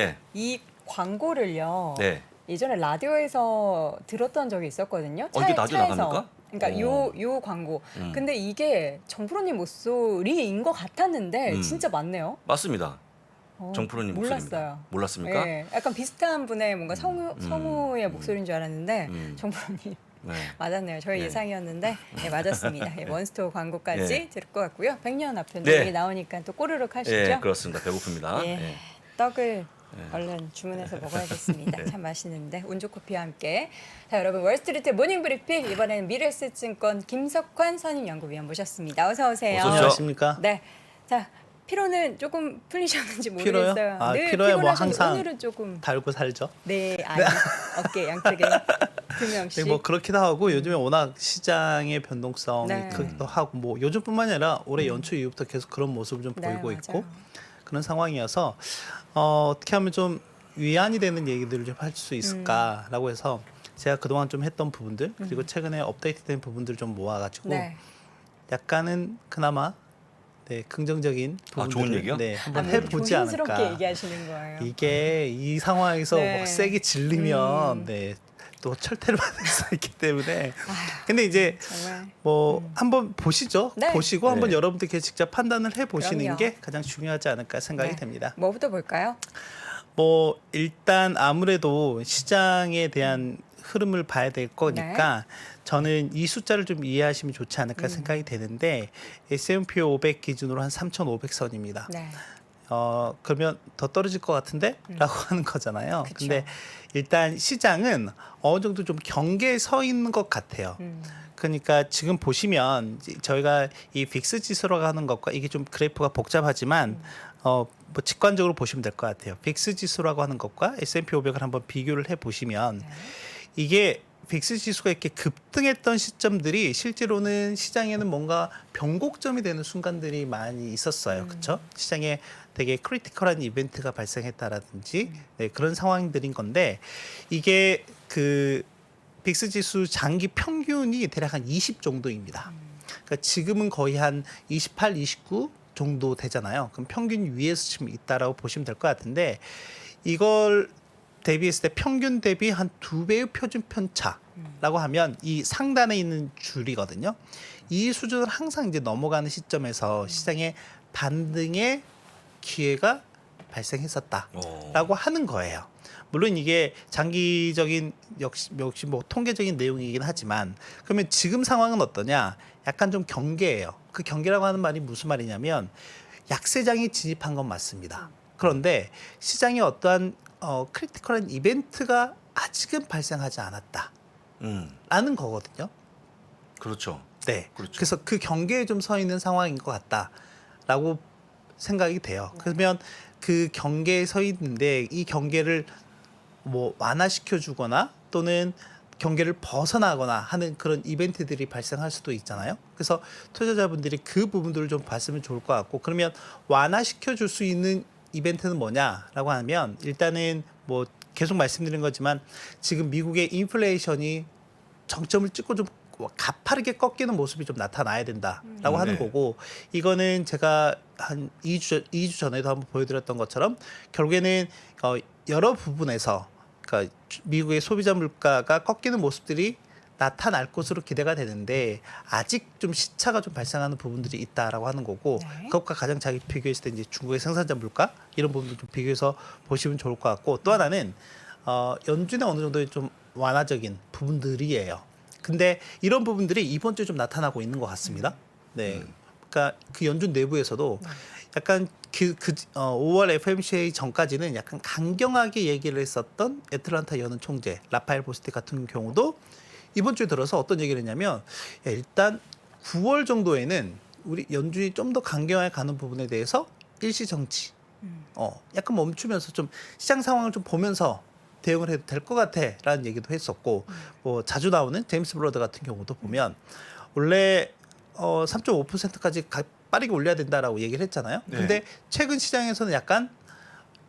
네. 이 광고를요. 네. 예전에 라디오에서 들었던 적이 있었거든요. 이게 라디오 차에서. 나갑니까? 그러니까 요 광고. 음. 근데 이게 정프로님 목소리인 것 같았는데 진짜 맞네요. 맞습니다. 정프로님 목소리입니다. 몰랐어요. 몰랐습니까? 네, 약간 비슷한 분의 뭔가 성우의 목소리인 줄 알았는데 정프로님 네. 맞았네요. 저희 네. 예상이었는데 네, 맞았습니다. 예, 원스토어 광고까지 네. 들을 것 같고요. 백년 앞편 네. 얘기 나오니까 또 꼬르륵 하시죠. 예, 그렇습니다. 배고픕니다. 예, 예. 떡을 얼른 주문해서 먹어야겠습니다. 참 맛있는데 운주커피와 함께 자 여러분 월스트리트 모닝 브리핑 이번에는 미래에셋증권 김석환 선임연구위원 모셨습니다. 어서 오세요. 어서 오십시오. 안녕하십니까? 네, 자 피로는 조금 풀리셨는지 피로요? 모르겠어요. 아, 늘 피로야 뭐 피곤하셨는데 항상 오늘은 조금 달고 살죠. 네, 아니, 어깨 양쪽에 두 명씩. 뭐 그렇기도 하고 요즘에 워낙 시장의 변동성이 네. 크기도 하고 뭐 요즘뿐만 아니라 올해 연초 이후부터 계속 그런 모습을 좀 네, 보이고 맞아요. 있고 그런 상황이어서 어떻게 하면 좀 위안이 되는 얘기들을 좀 할 수 있을까라고 해서 제가 그동안 좀 했던 부분들 그리고 최근에 업데이트된 부분들을 좀 모아가지고 네. 약간은 그나마 네, 긍정적인 부분들을 좋은 얘기요? 네, 한번 아, 해보지 조심스럽게 않을까. 얘기하시는 거예요. 이게 이 상황에서 네. 뭐 세게 질리면 네, 또 철퇴를 받을 수 있기 때문에 근데 이제 정말 뭐 한번 보시죠. 네. 보시고 한번 네. 여러분들께 직접 판단을 해보시는 그럼요. 게 가장 중요하지 않을까 생각이 네. 됩니다. 뭐부터 볼까요? 뭐 일단 아무래도 시장에 대한 흐름을 봐야 될 거니까 저는 이 숫자를 좀 이해하시면 좋지 않을까 생각이 되는데 S&P 500 기준으로 한 3,500선입니다. 네. 그러면 더 떨어질 것 같은데? 라고 하는 거잖아요. 그쵸. 근데 일단 시장은 어느 정도 좀 경계에 서 있는 것 같아요. 그러니까 지금 보시면 이제 저희가 이 빅스 지수라고 하는 것과 이게 좀 그래프가 복잡하지만 뭐 직관적으로 보시면 될 것 같아요. 빅스 지수라고 하는 것과 S&P 500을 한번 비교를 해 보시면 이게 빅스 지수가 이렇게 급등했던 시점들이 실제로는 시장에는 뭔가 변곡점이 되는 순간들이 많이 있었어요. 그렇죠? 시장에 되게 크리티컬한 이벤트가 발생했다라든지 네, 그런 상황들인 건데 이게 그 빅스 지수 장기 평균이 대략 한 20 정도입니다. 그러니까 지금은 거의 한 28, 29 정도 되잖아요. 그럼 평균 위에서 지금 있다라고 보시면 될 것 같은데 이걸 대비했을 때 평균 대비 한 2배의 표준 편차라고 하면 이 상단에 있는 줄이거든요. 이 수준을 항상 이제 넘어가는 시점에서 시장의 반등의 기회가 발생했었다라고 하는 거예요. 물론 이게 장기적인 역시 뭐 통계적인 내용이긴 하지만 그러면 지금 상황은 어떠냐? 약간 좀 경계예요. 그 경계라고 하는 말이 무슨 말이냐면 약세장이 진입한 건 맞습니다. 그런데 시장에 어떠한 크리티컬한 이벤트가 아직은 발생하지 않았다. 라는 거거든요. 그렇죠. 네. 그렇죠. 그래서 그 경계에 좀 서 있는 상황인 것 같다라고 생각이 돼요. 그러면 그 경계에 서 있는데 이 경계를 뭐 완화시켜 주거나 또는 경계를 벗어나거나 하는 그런 이벤트들이 발생할 수도 있잖아요. 그래서 투자자분들이 그 부분들을 좀 봤으면 좋을 것 같고 그러면 완화시켜 줄 수 있는 이벤트는 뭐냐라고 하면 일단은 뭐 계속 말씀드린 거지만 지금 미국의 인플레이션이 정점을 찍고 좀 가파르게 꺾이는 모습이 좀 나타나야 된다라고 하는 네. 거고 이거는 제가 한 2주 전에도 한번 보여드렸던 것처럼 결국에는 여러 부분에서 그러니까 미국의 소비자 물가가 꺾이는 모습들이 나타날 것으로 기대가 되는데 아직 좀 시차가 좀 발생하는 부분들이 있다라고 하는 거고 네. 그것과 가장 잘 비교했을 때 이제 중국의 생산자 물가 이런 부분도 좀 비교해서 보시면 좋을 것 같고 또 하나는 연준의 어느 정도의 좀 완화적인 부분들이에요. 근데 이런 부분들이 이번 주에 좀 나타나고 있는 것 같습니다. 네, 그러니까 그 연준 내부에서도 약간 5월 FMCA 전까지는 약간 강경하게 얘기를 했었던 애틀란타 연은 총재 라파엘 보스틱 같은 경우도 이번 주에 들어서 어떤 얘기를 했냐면 야, 일단 9월 정도에는 우리 연준이 좀 더 강경하게 가는 부분에 대해서 일시 정치 약간 멈추면서 좀 시장 상황을 좀 보면서 대응을 해도 될 것 같아라는 얘기도 했었고 뭐 자주 나오는 제임스 브로더 같은 경우도 보면 원래 3.5%까지 빠르게 올려야 된다라고 얘기를 했잖아요. 네. 근데 최근 시장에서는 약간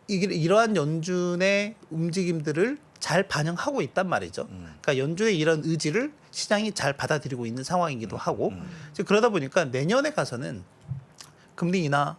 이러한 연준의 움직임들을 잘 반영하고 있단 말이죠. 그러니까 연준의 이런 의지를 시장이 잘 받아들이고 있는 상황이기도 하고 그러다 보니까 내년에 가서는 금리 인하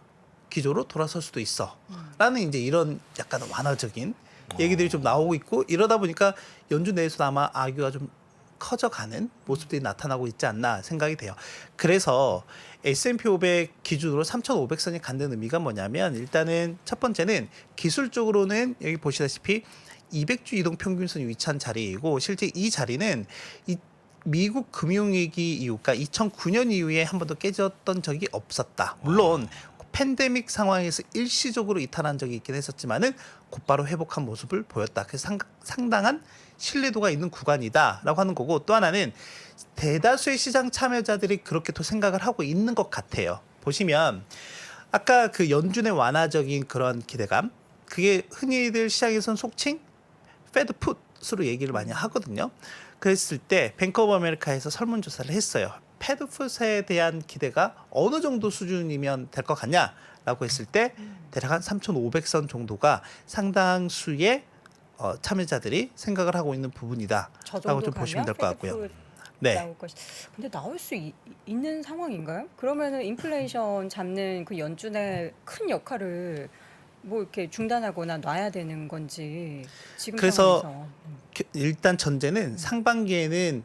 기조로 돌아설 수도 있어. 라는 이제 이런 약간 완화적인 얘기들이 좀 나오고 있고 이러다 보니까 연준 내에서도 아마 악유가 좀 커져가는 모습들이 나타나고 있지 않나 생각이 돼요. 그래서 S&P 500 기준으로 3,500선이 갖는 의미가 뭐냐면 일단은 첫 번째는 기술적으로는 여기 보시다시피 200주 이동 평균선이 위치한 자리이고 실제 이 자리는 이 미국 금융위기 이후, 그러니까 2009년 이후에 한 번도 깨졌던 적이 없었다. 물론 팬데믹 상황에서 일시적으로 이탈한 적이 있긴 했었지만은 곧바로 회복한 모습을 보였다. 그래서 상당한 신뢰도가 있는 구간이다라고 하는 거고 또 하나는 대다수의 시장 참여자들이 그렇게 또 생각을 하고 있는 것 같아요. 보시면 아까 그 연준의 완화적인 그런 기대감 그게 흔히들 시장에서는 속칭 페드 풋으로 얘기를 많이 하거든요. 그랬을 때 뱅크 오브 아메리카에서 설문조사를 했어요. 패드 풋에 대한 기대가 어느 정도 수준이면 될 것 같냐라고 했을 때 대략 한 3,500선 정도가 상당수의 참여자들이 생각을 하고 있는 부분이다라고 좀 보시면 될 것 같고요. 네. 나올 것이. 근데 나올 수 있는 상황인가요? 그러면은 인플레이션 잡는 그 연준의 큰 역할을 뭐 이렇게 중단하거나 놔야 되는 건지 지금 그래서 상황에서. 일단 전제는 상반기에는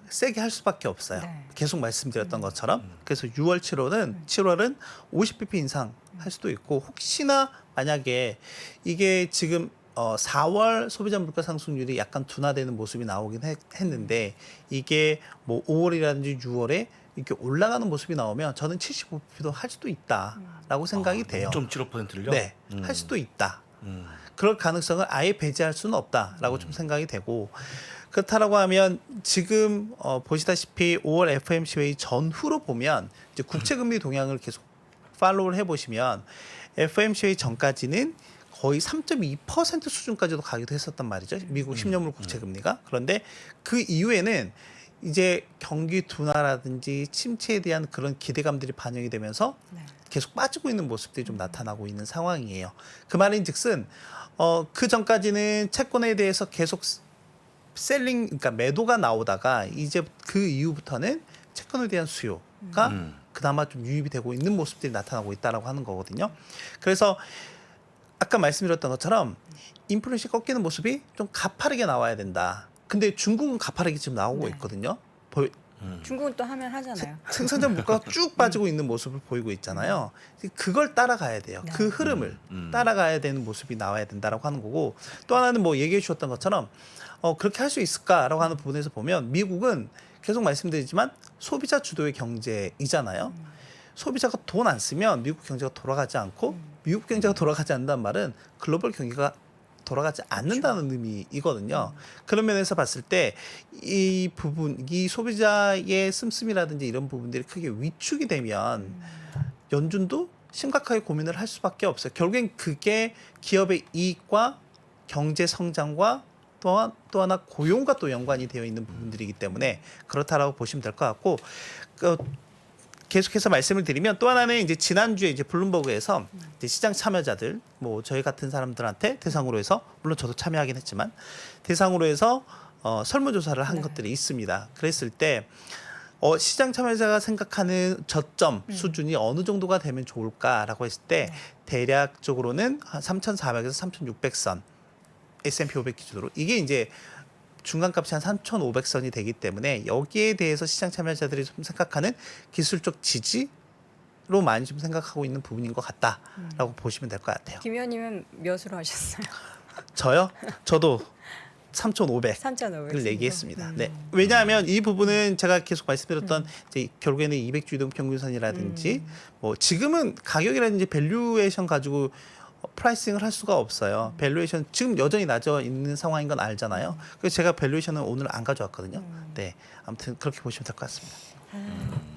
세게 할 수밖에 없어요. 네. 계속 말씀드렸던 것처럼. 그래서 6월, 7월은 50bp 인상 할 수도 있고 혹시나 만약에 이게 지금 4월 소비자 물가 상승률이 약간 둔화되는 모습이 나오긴 했는데 이게 뭐 5월이라든지 6월에 이렇게 올라가는 모습이 나오면 저는 75bp도 할 수도 있다라고 생각이 돼요. 0.75%를요? 네, 할 수도 있다. 그럴 가능성을 아예 배제할 수는 없다라고 좀 생각이 되고 그렇다라고 하면 지금 보시다시피 5월 FOMC 회의 전후로 보면 이제 국채금리 동향을 계속 팔로우를 해보시면 FOMC 회의 전까지는 거의 3.2% 수준까지도 가기도 했었단 말이죠. 미국 10년물 국채금리가. 그런데 그 이후에는 이제 경기 둔화라든지 침체에 대한 그런 기대감들이 반영이 되면서 네. 계속 빠지고 있는 모습들이 좀 나타나고 있는 상황이에요. 그 말인즉슨 그 전까지는 채권에 대해서 계속 셀링, 그러니까 매도가 나오다가 이제 그 이후부터는 채권에 대한 수요가 그나마 좀 유입이 되고 있는 모습들이 나타나고 있다라고 하는 거거든요. 그래서 아까 말씀드렸던 것처럼 인플레이션이 꺾이는 모습이 좀 가파르게 나와야 된다. 근데 중국은 가파르게 지금 나오고 네. 있거든요. 중국은 또 하면 하잖아요. 생산자 물가가 쭉 빠지고 있는 모습을 보이고 있잖아요. 그걸 따라가야 돼요. 네. 그 흐름을 따라가야 되는 모습이 나와야 된다라고 하는 거고 또 하나는 뭐 얘기해 주셨던 것처럼 그렇게 할 수 있을까라고 하는 부분에서 보면 미국은 계속 말씀드리지만 소비자 주도의 경제이잖아요. 소비자가 돈 안 쓰면 미국 경제가 돌아가지 않고 미국 경제가 돌아가지 않는다는 말은 글로벌 경기가 돌아가지 않는다는 의미이거든요. 그런 면에서 봤을 때 이 부분, 이 소비자의 씀씀이라든지 이런 부분들이 크게 위축이 되면 연준도 심각하게 고민을 할 수밖에 없어요. 결국엔 그게 기업의 이익과 경제 성장과 또 하나 고용과 또 연관이 되어 있는 부분들이기 때문에 그렇다라고 보시면 될 것 같고 계속해서 말씀을 드리면 또 하나는 이제 지난주에 이제 블룸버그에서 이제 시장 참여자들 뭐 저희 같은 사람들한테 대상으로 해서 물론 저도 참여하긴 했지만 대상으로 해서 설문조사를 한 네. 것들이 있습니다. 그랬을 때 시장 참여자가 생각하는 저점 수준이 어느 정도가 되면 좋을까라고 했을 때 대략적으로는 한 3,400에서 3,600선 S&P 500 기준으로 이게 이제 중간값이 한 3,500선이 되기 때문에 여기에 대해서 시장 참여자들이 좀 생각하는 기술적 지지로 많이 좀 생각하고 있는 부분인 것 같다라고 보시면 될 것 같아요. 김 의원님은 몇으로 하셨어요? 저요? 저도 3,500을 3,500 얘기했습니다. 네. 왜냐하면 이 부분은 제가 계속 말씀드렸던 이제 결국에는 200주 이동 평균선이라든지 뭐 지금은 가격이라든지 밸류에이션 가지고 프라이싱을 할 수가 없어요. 밸류에이션 지금 여전히 낮아 있는 상황인 건 알잖아요. 그래서 제가 밸류에이션은 오늘 안 가져왔거든요. 네, 아무튼 그렇게 보시면 될 것 같습니다.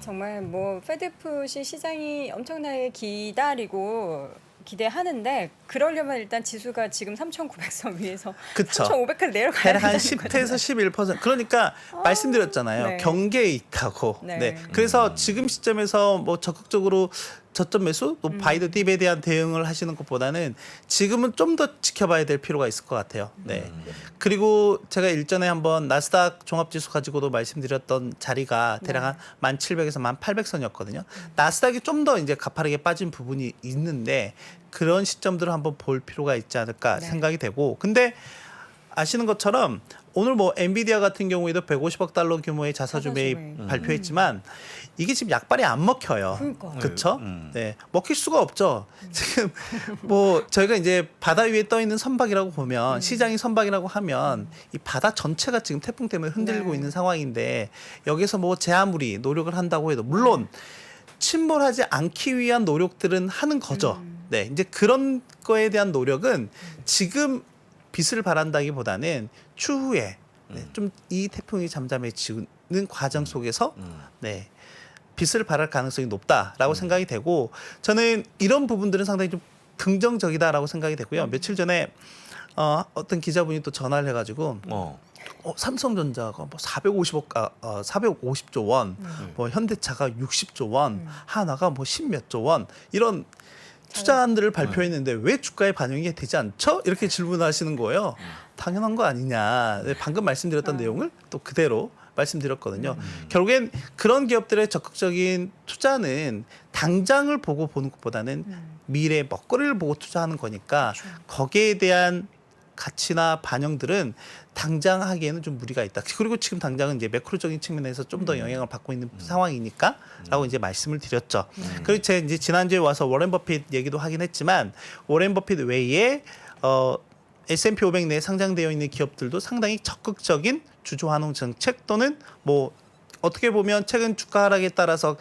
정말 뭐 페드풋이 시장이 엄청나게 기대하는데 그러려면 일단 지수가 지금 3,900선 위에서 그쵸. 3,500까지 내려가야 대략 한 된다는 10에서 11%. 그러니까 말씀드렸잖아요. 네. 경계에 있다고. 네. 네. 그래서 지금 시점에서 뭐 적극적으로 저점 매수, 또 바이드 딥에 대한 대응을 하시는 것보다는 지금은 좀 더 지켜봐야 될 필요가 있을 것 같아요. 네. 그리고 제가 일전에 한번 나스닥 종합지수 가지고도 말씀드렸던 자리가 대략 한 1,700에서 1,800선이었거든요. 나스닥이 좀 더 이제 가파르게 빠진 부분이 있는데 그런 시점들을 한번 볼 필요가 있지 않을까 생각이 되고, 근데 아시는 것처럼 오늘 뭐 엔비디아 같은 경우에도 150억 달러 규모의 자사주 매입 발표했지만 이게 지금 약발이 안 먹혀요. 그러니까. 그렇죠? 네, 먹힐 수가 없죠. 지금 뭐 저희가 이제 바다 위에 떠 있는 선박이라고 보면 시장이 선박이라고 하면 이 바다 전체가 지금 태풍 때문에 흔들리고 있는 상황인데 여기서 뭐 제 아무리 노력을 한다고 해도 물론 침몰하지 않기 위한 노력들은 하는 거죠. 네, 이제 그런 거에 대한 노력은 지금 빛을 발한다기보다는 추후에 좀 이 태풍이 잠잠해지는 과정 속에서 네, 빛을 발할 가능성이 높다라고 생각이 되고, 저는 이런 부분들은 상당히 좀 긍정적이다라고 생각이 되고요. 며칠 전에 어떤 기자분이 또 전화를 해가지고 삼성전자가 뭐 450조 원, 뭐 현대차가 60조 원, 하나가 뭐 10몇 조 원 이런 투자안들을 발표했는데 왜 주가에 반영이 되지 않죠? 이렇게 질문하시는 거예요. 당연한 거 아니냐. 방금 말씀드렸던 내용을 또 그대로 말씀드렸거든요. 결국엔 그런 기업들의 적극적인 투자는 당장을 보고 보는 것보다는 미래 먹거리를 보고 투자하는 거니까 거기에 대한 가치나 반영들은 당장 하기에는 좀 무리가 있다. 그리고 지금 당장은 이제 매크로적인 측면에서 좀 더 영향을 받고 있는 상황이니까라고 이제 말씀을 드렸죠. 그리고 제가 이제 지난주에 와서 워렌 버핏 얘기도 하긴 했지만 워렌 버핏 외에 S&P 500 내에 상장되어 있는 기업들도 상당히 적극적인 주주 환원 정책 또는 뭐 어떻게 보면 최근 주가 하락에 따라서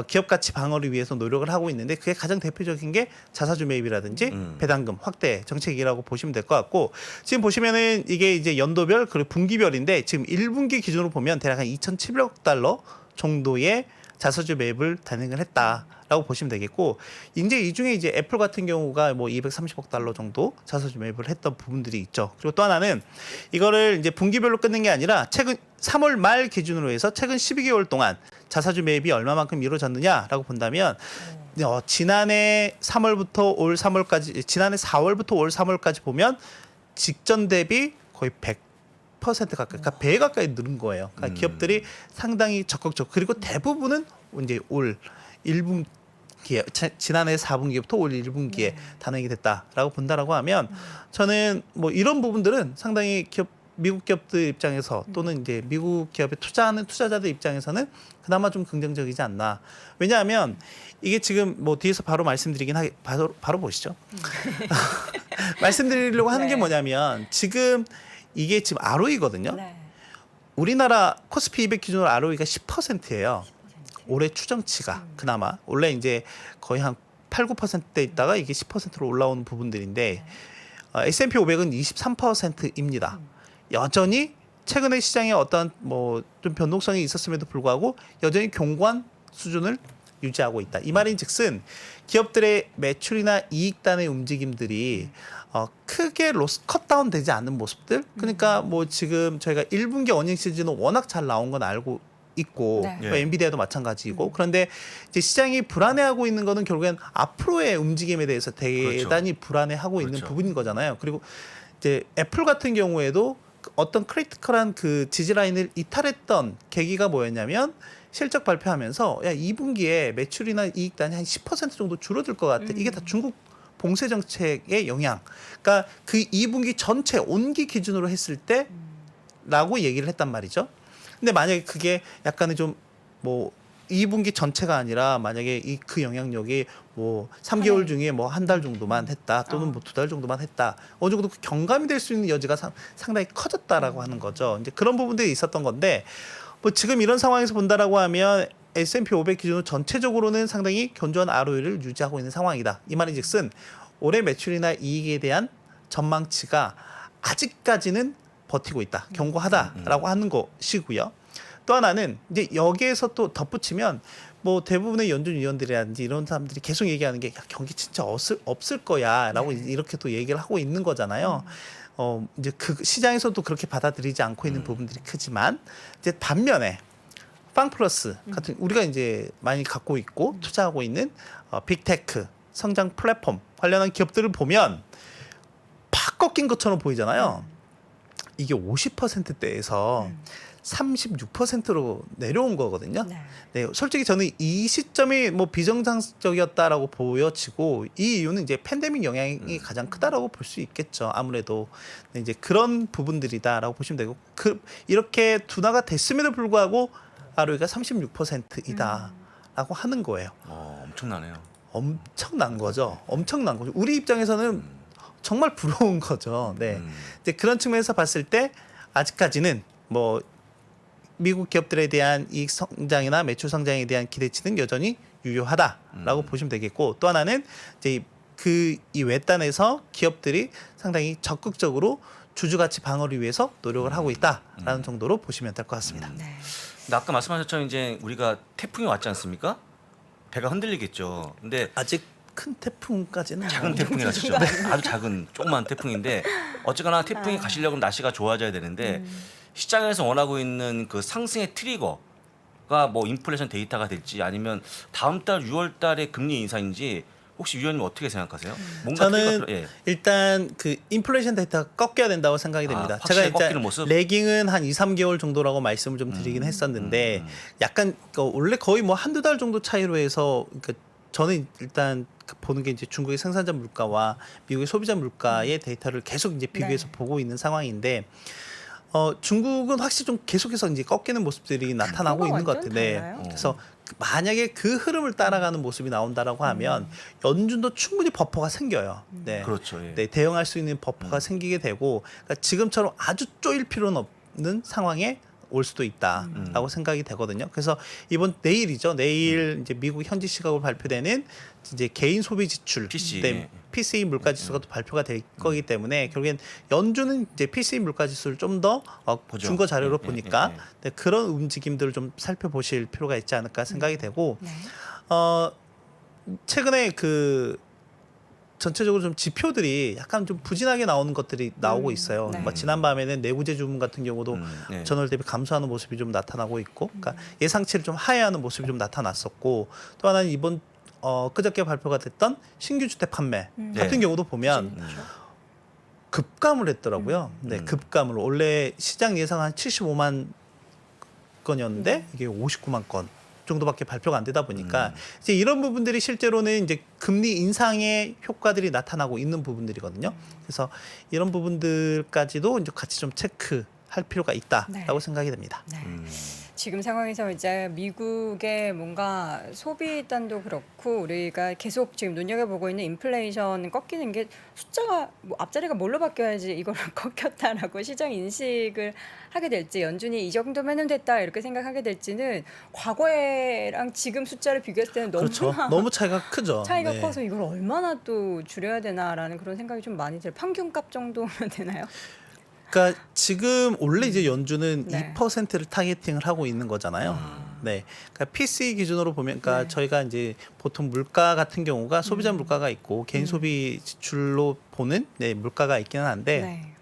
기업 가치 방어를 위해서 노력을 하고 있는데 그게 가장 대표적인 게 자사주 매입이라든지 배당금 확대 정책이라고 보시면 될 것 같고, 지금 보시면은 이게 이제 연도별 그리고 분기별인데 지금 1분기 기준으로 보면 대략 한 2,700억 달러 정도의 자사주 매입을 단행을 했다라고 보시면 되겠고, 이제 이 중에 이제 애플 같은 경우가 뭐 230억 달러 정도 자사주 매입을 했던 부분들이 있죠. 그리고 또 하나는 이거를 이제 분기별로 끝낸 게 아니라 최근 3월 말 기준으로 해서 최근 12개월 동안 자사주 매입이 얼마만큼 이루어졌느냐라고 본다면 지난해 3월부터 올 3월까지, 지난해 4월부터 올 3월까지 보면 직전 대비 거의 100% 가까이, 그러니까 배 가까이 늘은 거예요. 그러니까 기업들이 상당히 적극적. 그리고 대부분은 이제 올 1분기에 지난해 4분기부터 올 1분기에 단행이 됐다라고 본다라고 하면 저는 뭐 이런 부분들은 상당히 미국 기업들 입장에서 또는 이제 미국 기업에 투자하는 투자자들 입장에서는 그나마 좀 긍정적이지 않나. 왜냐하면 이게 지금 뭐 뒤에서 바로 말씀드리긴 바로 보시죠. 말씀드리려고 하는 게 뭐냐면 지금 이게 지금 ROE거든요. 우리나라 코스피 200 기준으로 ROE가 10%예요. 올해 추정치가 그나마 원래 이제 거의 한 8, 9%대 있다가 이게 10%로 올라오는 부분들인데 S&P 500은 23%입니다. 여전히 최근에 시장에 어떤 뭐 좀 변동성이 있었음에도 불구하고 여전히 견고한 수준을 유지하고 있다. 이 말인즉슨 기업들의 매출이나 이익단의 움직임들이 크게 로스 컷다운 되지 않는 모습들. 그러니까 뭐 지금 저희가 1분기 어닝 시즌은 워낙 잘 나온 건 알고 있고 뭐 엔비디아도 마찬가지고, 그런데 이제 시장이 불안해하고 있는 거는 결국엔 앞으로의 움직임에 대해서 대단히 불안해하고 있는 부분인 거잖아요. 그리고 이제 애플 같은 경우에도 어떤 크리티컬한 그 지지라인을 이탈했던 계기가 뭐였냐면 실적 발표하면서 2분기에 매출이나 이익단이 한 10% 정도 줄어들 것 같아. 이게 다 중국 봉쇄 정책의 영향. 그러니까 그 2분기 전체 온기 기준으로 했을 때라고 얘기를 했단 말이죠. 근데 만약에 그게 약간의 좀 뭐 2분기 전체가 아니라 만약에 그 영향력이 뭐 3개월 중에 뭐 한 달 정도만 했다 또는 뭐 2달 정도만 했다, 어느 정도 경감이 될 수 있는 여지가 상당히 커졌다라고 하는 거죠. 이제 그런 부분들이 있었던 건데 뭐 지금 이런 상황에서 본다라고 하면 S&P 500 기준으로 전체적으로는 상당히 견조한 ROE를 유지하고 있는 상황이다. 이 말인즉슨 올해 매출이나 이익에 대한 전망치가 아직까지는 버티고 있다, 견고하다라고 하는 것이고요. 또 하나는 이제 여기에서 또 덧붙이면 뭐 대부분의 연준 위원들이라든지 이런 사람들이 계속 얘기하는 게 경기 진짜 없을 거야라고 이렇게 또 얘기를 하고 있는 거잖아요. 이제 그 시장에서도 그렇게 받아들이지 않고 있는 부분들이 크지만 이제 반면에 빵 플러스 같은 우리가 이제 많이 갖고 있고 투자하고 있는 빅테크 성장 플랫폼 관련한 기업들을 보면 팍 꺾인 것처럼 보이잖아요. 이게 50%대에서 36%로 내려온 거거든요. 네. 네, 솔직히 저는 이 시점이 뭐 비정상적이었다라고 보여지고 이 이유는 이제 팬데믹 영향이 가장 크다라고 볼 수 있겠죠. 아무래도 네, 이제 그런 부분들이다라고 보시면 되고 이렇게 둔화가 됐음에도 불구하고 ROE가 36%이다라고 하는 거예요. 엄청나네요. 엄청난 거죠. 엄청난 거죠. 우리 입장에서는 정말 부러운 거죠. 네. 이제 그런 측면에서 봤을 때 아직까지는 뭐 미국 기업들에 대한 이익 성장이나 매출 성장에 대한 기대치는 여전히 유효하다라고 보시면 되겠고 또 하나는 이제 그 이 외단에서 기업들이 상당히 적극적으로 주주 가치 방어를 위해서 노력을 하고 있다라는 정도로 보시면 될 것 같습니다. 네. 근데 아까 말씀하셨처럼 이제 우리가 태풍이 왔지 않습니까? 배가 흔들리겠죠. 근데 아직 큰 태풍까지는 작은 태풍이라죠. 아주 작은 조그만 태풍인데 어쨌거나 태풍이 가시려면 날씨가 좋아져야 되는데 시장에서 원하고 있는 그 상승의 트리거가 뭐 인플레이션 데이터가 될지 아니면 다음 달 6월 달에 금리 인상인지 혹시 위원님 어떻게 생각하세요? 뭔가 저는 트리거, 예. 일단 그 인플레이션 데이터가 꺾여야 된다고 생각이 됩니다. 확실히 제가 꺾이는 일단 모습? 레깅은 한 2, 3개월 정도라고 말씀을 좀 드리긴 했었는데 약간 원래 거의 뭐 한두 달 정도 차이로 해서 그러니까 저는 일단 보는 게 이제 중국의 생산자 물가와 미국의 소비자 물가의 데이터를 계속 이제 비교해서 네. 보고 있는 상황인데 중국은 확실히 좀 계속해서 이제 꺾이는 모습들이 나타나고 있는 것 완전 같은데 달라요. 그래서 만약에 그 흐름을 따라가는 모습이 나온다라고 하면 연준도 충분히 버퍼가 생겨요. 네. 그렇죠. 예. 네, 대응할 수 있는 버퍼가 생기게 되고 그러니까 지금처럼 아주 쪼일 필요는 없는 상황에 올 수도 있다라고 생각이 되거든요. 그래서 내일이죠. 내일 이제 미국 현지 시각으로 발표되는 이제 개인 소비 지출 PCE. 네, PCE 물가 지수가 또 발표가 될 거기 때문에 결국엔 연준은 이제 PCE 물가 지수를 좀 더 보죠. 준거 자료로 예, 보니까 예, 예. 네, 그런 움직임들을 좀 살펴보실 필요가 있지 않을까 생각이 되고 네. 최근에 그 전체적으로 좀 지표들이 약간 좀 부진하게 나오는 것들이 나오고 있어요. 네. 뭐 지난 밤에는 내구재 주문 같은 경우도 네. 전월 대비 감소하는 모습이 좀 나타나고 있고, 그러니까 예상치를 좀 하회하는 모습이 좀 나타났었고, 또 하나는 이번 그저께 발표가 됐던 신규 주택 판매 같은 네. 경우도 보면 급감을 했더라고요. 네, 급감을 원래 시장 예상 한 75만 건이었는데 이게 59만 건. 정도밖에 발표가 안 되다 보니까 이제 이런 부분들이 실제로는 이제 금리 인상의 효과들이 나타나고 있는 부분들이거든요. 그래서 이런 부분들까지도 이제 같이 좀 체크할 필요가 있다라고 네. 생각이 됩니다. 네. 지금 상황에서 이제 미국의 뭔가 소비단도 그렇고 우리가 계속 지금 눈여겨보고 있는 인플레이션 꺾이는 게 숫자가 뭐 앞자리가 뭘로 바뀌어야지 이거를 꺾였다라고 시장 인식을 하게 될지 연준이 이 정도면은 됐다 이렇게 생각하게 될지는 과거에랑 지금 숫자를 비교했을 때는 너무나 그렇죠. 너무 차이가 크죠. 차이가 네. 커서 이걸 얼마나 또 줄여야 되나라는 그런 생각이 좀 많이 들어요. 평균값 정도면 되나요? 그러니까 지금 원래 이제 연준은 네. 2%를 타겟팅을 하고 있는 거잖아요. 네. 그러니까 PCE 기준으로 보면, 그러니까 네. 저희가 이제 보통 물가 같은 경우가 소비자 물가가 있고 개인 소비 지출로 보는 네, 물가가 있기는 한데 네.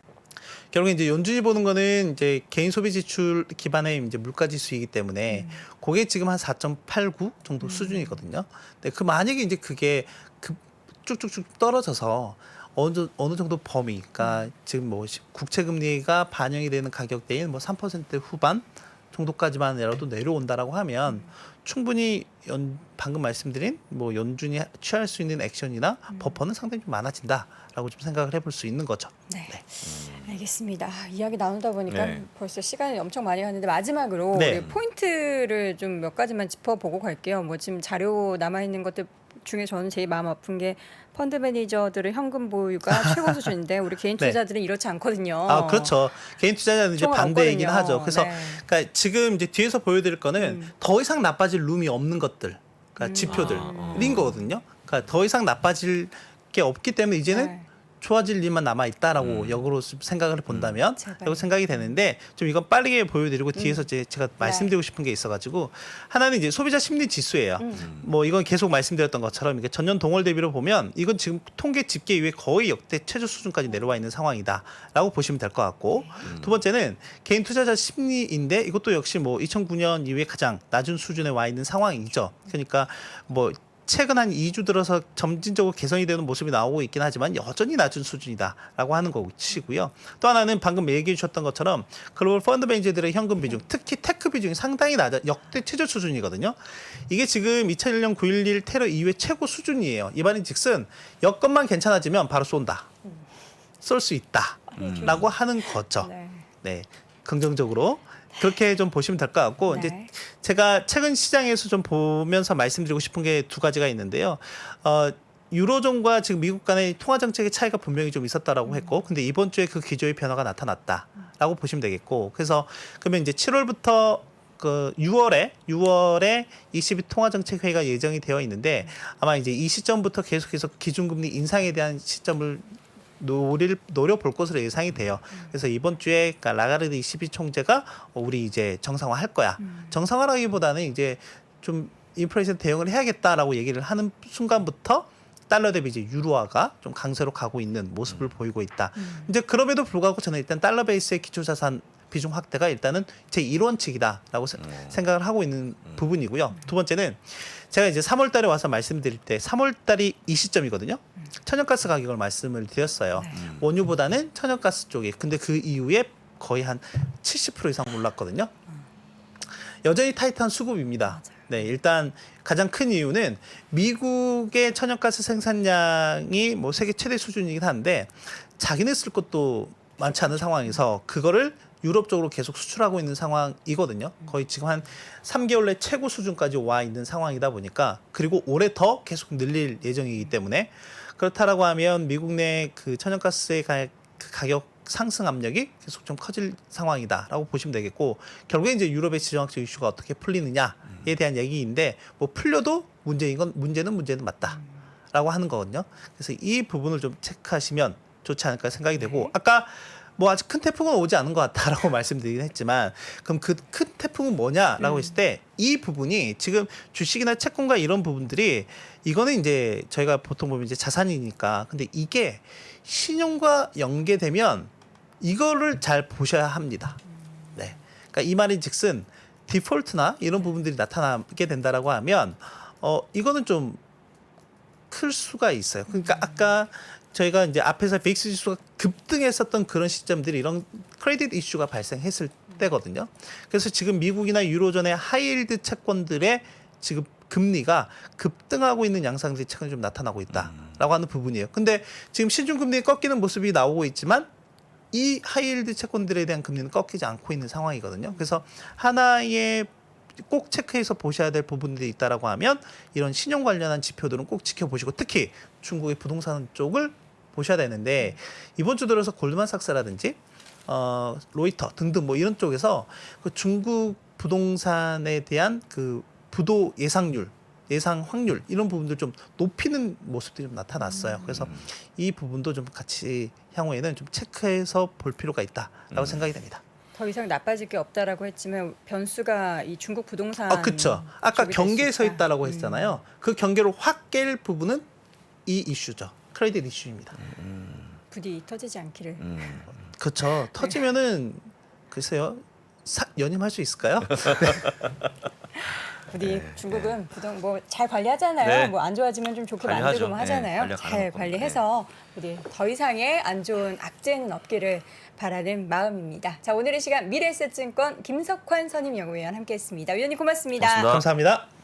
결국에 이제 연준이 보는 거는 이제 개인 소비 지출 기반의 이제 물가 지수이기 때문에 그게 지금 한 4.89 정도 수준이거든요. 근데 그 만약에 이제 그게 쭉쭉쭉 떨어져서 어느 정도 범위, 그러니까 지금 뭐 국채 금리가 반영이 되는 가격대인 뭐 3% 후반 정도까지만이라도 내려온다라고 하면 충분히 방금 말씀드린 뭐 연준이 취할 수 있는 액션이나 버퍼는 상당히 좀 많아진다라고 좀 생각을 해볼 수 있는 거죠. 네. 알겠습니다. 이야기 나누다 보니까 네. 벌써 시간이 엄청 많이 갔는데 마지막으로 네. 우리 포인트를 좀 몇 가지만 짚어보고 갈게요. 뭐 지금 자료 남아 있는 것들 중에 저는 제일 마음 아픈 게 펀드 매니저들의 현금 보유가 최고 수준인데 우리 개인 네. 투자들은 이렇지 않거든요. 아, 그렇죠. 개인 투자자는 이제 총은 반대이긴 없거든요. 하죠. 그래서 네. 그러니까 지금 이제 뒤에서 보여드릴 거는 더 이상 나빠질 룸이 없는 것들, 그러니까 지표들인 거거든요. 그러니까 더 이상 나빠질 게 없기 때문에 이제는 네. 좋아질 일만 남아 있다라고 역으로 생각을 본다면 라고 생각이 되는데 좀 이건 빠르게 보여드리고 뒤에서 제가 말씀드리고 싶은 게 있어가지고 하나는 이제 소비자 심리 지수예요. 뭐 이건 계속 말씀드렸던 것처럼 이게 전년 동월 대비로 보면 이건 지금 통계 집계 이후에 거의 역대 최저 수준까지 내려와 있는 상황이다라고 보시면 될 것 같고 두 번째는 개인 투자자 심리인데 이것도 역시 뭐 2009년 이후에 가장 낮은 수준에 와 있는 상황이죠. 그러니까 뭐 최근 한 2주 들어서 점진적으로 개선이 되는 모습이 나오고 있긴 하지만 여전히 낮은 수준이다라고 하는 것이고요. 또 하나는 방금 얘기해 주셨던 것처럼 글로벌 펀드 매니저들의 현금 비중, 특히 테크 비중이 상당히 낮아 역대 최저 수준이거든요. 이게 지금 2001년 9.11 테러 이후에 최고 수준이에요. 이 말인즉슨 여건만 괜찮아지면 바로 쏜다. 쏠 수 있다라고 하는 거죠. 네, 긍정적으로. 그렇게 좀 보시면 될 것 같고 이제 제가 최근 시장에서 좀 보면서 말씀드리고 싶은 게 두 가지가 있는데요. 유로존과 지금 미국 간의 통화 정책의 차이가 분명히 좀 있었다라고 했고, 근데 이번 주에 그 기조의 변화가 나타났다라고 보시면 되겠고, 그래서 그러면 이제 7월부터 그 6월에 ECB 통화 정책 회의가 예정이 되어 있는데 아마 이제 이 시점부터 계속해서 기준금리 인상에 대한 시점을 노려볼 것으로 예상이 돼요. 그래서 이번 주에 그러니까 라가르드 ECB 총재가 우리 이제 정상화 할 거야. 정상화라기보다는 이제 좀 인플레이션 대응을 해야겠다라고 얘기를 하는 순간부터 달러 대비 이제 유로화가 좀 강세로 가고 있는 모습을 보이고 있다. 이제 그럼에도 불구하고 저는 일단 달러 베이스의 기초자산 비중 확대가 일단은 제 1원칙이다라고 생각을 하고 있는 부분이고요. 두 번째는 제가 이제 3월 달에 와서 말씀드릴 때 3월 달이 이 시점이거든요. 천연가스 가격을 말씀을 드렸어요. 원유보다는 천연가스 쪽이. 근데 그 이후에 거의 한 70% 이상 올랐거든요. 여전히 타이트한 수급입니다. 네, 일단 가장 큰 이유는 미국의 천연가스 생산량이 뭐 세계 최대 수준이긴 한데 자기네 쓸 것도 많지 않은 상황에서 그거를 유럽 쪽으로 계속 수출하고 있는 상황이거든요. 거의 지금 한 3개월 내 최고 수준까지 와 있는 상황이다 보니까 그리고 올해 더 계속 늘릴 예정이기 때문에 그렇다라고 하면 미국 내 그 천연가스의 그 가격 상승 압력이 계속 좀 커질 상황이다라고 보시면 되겠고 결국에 이제 유럽의 지정학적 이슈가 어떻게 풀리느냐에 대한 얘기인데 뭐 풀려도 문제는 맞다라고 하는 거거든요. 그래서 이 부분을 좀 체크하시면 좋지 않을까 생각이 되고 아까 뭐 아직 큰 태풍은 오지 않은 것 같다라고 말씀드리긴 했지만 그럼 그 큰 태풍은 뭐냐라고 했을 때 이 부분이 지금 주식이나 채권과 이런 부분들이 이거는 이제 저희가 보통 보면 이제 자산이니까 근데 이게 신용과 연계되면 이거를 잘 보셔야 합니다. 네, 그러니까 이 말인즉슨 디폴트나 이런 부분들이 나타나게 된다라고 하면 이거는 좀 클 수가 있어요. 그러니까 아까 저희가 이제 앞에서 빅스 지수가 급등했었던 그런 시점들이 이런 크레딧 이슈가 발생했을 때거든요. 그래서 지금 미국이나 유로존의 하이힐드 채권들의 지금 금리가 급등하고 있는 양상들이 최근에 좀 나타나고 있다라고 하는 부분이에요. 근데 지금 시중금리 꺾이는 모습이 나오고 있지만 이 하이힐드 채권들에 대한 금리는 꺾이지 않고 있는 상황이거든요. 그래서 하나의 꼭 체크해서 보셔야 될 부분들이 있다라고 하면 이런 신용 관련한 지표들은 꼭 지켜보시고 특히 중국의 부동산 쪽을 보셔야 되는데 이번 주 들어서 골드만삭스라든지 로이터 등등 뭐 이런 쪽에서 그 중국 부동산에 대한 그 부도 예상률, 예상 확률 이런 부분들 좀 높이는 모습들이 좀 나타났어요. 그래서 이 부분도 좀 같이 향후에는 좀 체크해서 볼 필요가 있다라고 생각이 됩니다. 더 이상 나빠질 게 없다라고 했지만 변수가 이 중국 부동산. 그렇죠. 아까 쪽이 경계에 될 수 서 있다. 있다라고 했잖아요. 그 경계를 확 깰 부분은 이 이슈죠. 크레딧 이슈입니다. 부디 터지지 않기를. 그렇죠. 터지면은 글쎄요. 연임할 수 있을까요? 부디 중국은 부동 뭐 잘 관리하잖아요. 네. 뭐 안 좋아지면 좀 좋게 관리하죠. 만들고 뭐 하잖아요. 네, 잘 관리해서 우리 더 이상의 안 좋은 악재는 없기를 바라는 마음입니다. 자, 오늘의 시간 미래에셋증권 김석환 선임연구위원 함께했습니다. 위원님 고맙습니다. 고맙습니다. 감사합니다.